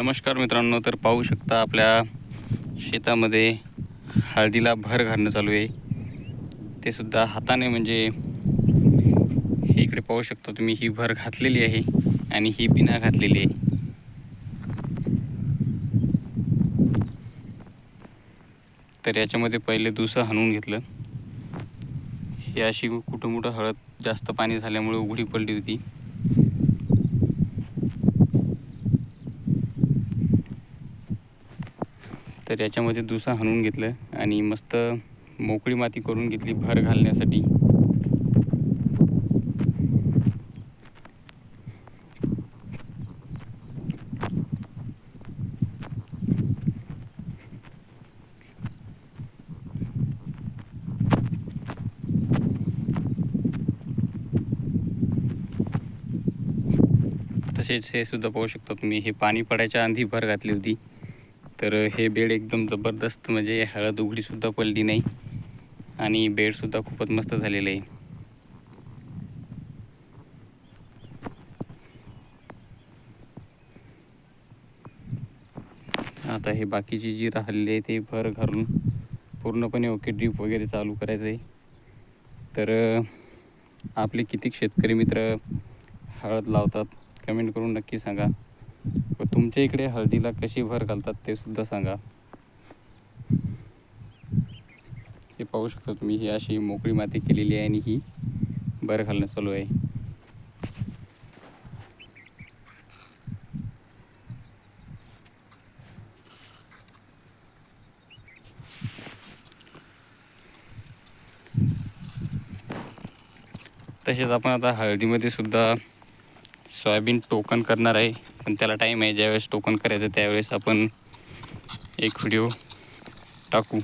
नमस्कार मित्रांनो, तर पाहू शकता आपल्या शेतामध्ये हळदीला भर घालणं चालू आहे, ते सुद्धा हाताने. म्हणजे हे इकडे पाहू शकता तुम्ही, ही भर घातलेली आहे आणि ही बिना घातलेली आहे. तर याच्यामध्ये पहिले दुसरं हाणून घेतलं. ही अशी कुठं कुठं हळद जास्त पाणी झाल्यामुळे उघडी पडली होती. तर याच्यामध्ये दुसरं हाणून घेतलं आणि मस्त मोकळी माती करून घेतली भर घालण्यासाठी. तसेच हे सुद्धा पाहू शकता तुम्ही, हे पाणी पडायच्या आधी भर घातली होती. तर हे बेड एकदम जबरदस्त, म्हणजे हळद उघडीसुद्धा पडली नाही आणि बेडसुद्धा खूपच मस्त झालेलं आहे. आता हे बाकीची जी राहिलेली आहे ते भर घालून पूर्णपणे ओके ड्रीप वगैरे चालू करायचं आहे. तर आपले कितीक शेतकरी मित्र हळद लावतात कमेंट करून नक्की सांगा, व तुमच्या इकडे हळदीला कशी भर घालतात ते सुद्धा सांगा. हे पाहू शकता तुम्ही, ही अशी मोकळी माती केलेली आहे आणि ही भर घालणं चालू आहे. तसेच आपण आता हळदीमध्ये सुद्धा सोयाबीन टोकन करणार आहे, पण त्याला टाईम आहे. ज्यावेळेस टोकन करायचं त्यावेळेस आपण एक व्हिडिओ टाकू.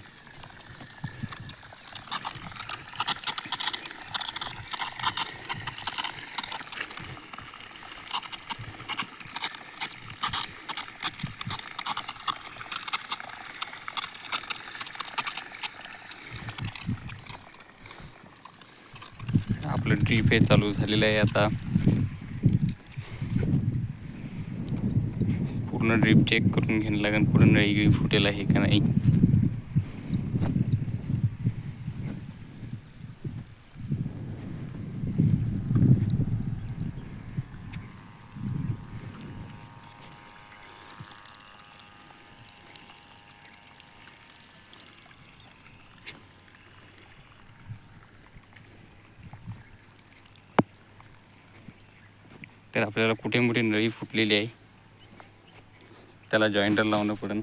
आपलं ड्रीप हे चालू झालेलं आहे. आता पूर्ण ड्रीप चेक करून घ्यायला लागेल, पूर्ण नळी फुटेल आहे का नाही. तर आपल्याला कुठे मोठी नळी फुटलेली आहे, त्याला जॉईंटर लावणं पडेल.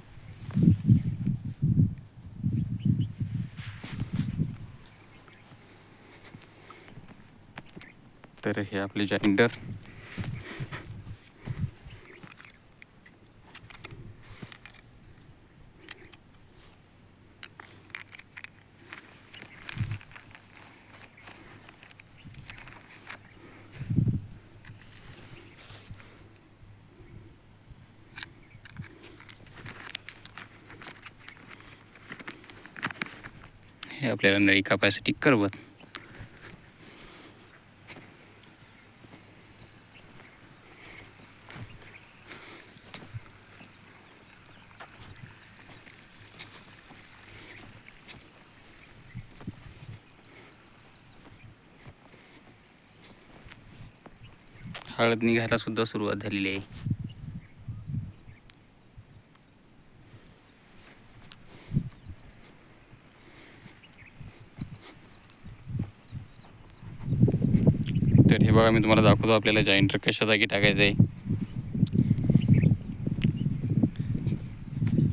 तर हे आपले जॉईंटर. हे आपल्याला नळी कापायसाठी करवत. हळद निघायला सुद्धा सुरुवात झालेली आहे. तर हे बघा, मी तुम्हाला दाखवतो आपल्याला जॉईंटर कशा जागी टाकायचं आहे.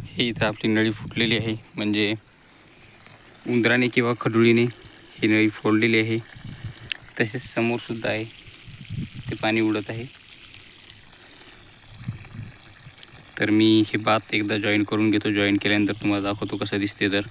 हे इथं आपली नळी फुटलेली आहे, म्हणजे उंदराने किंवा खडुळीने ही नळी फोडलेली आहे. तसेच समोर सुद्धा आहे, ते पाणी उडत आहे. तर मी हे बात एकदा जॉईन करून घेतो. जॉईन केल्यानंतर तुम्हाला दाखवतो कसं दिसते. तर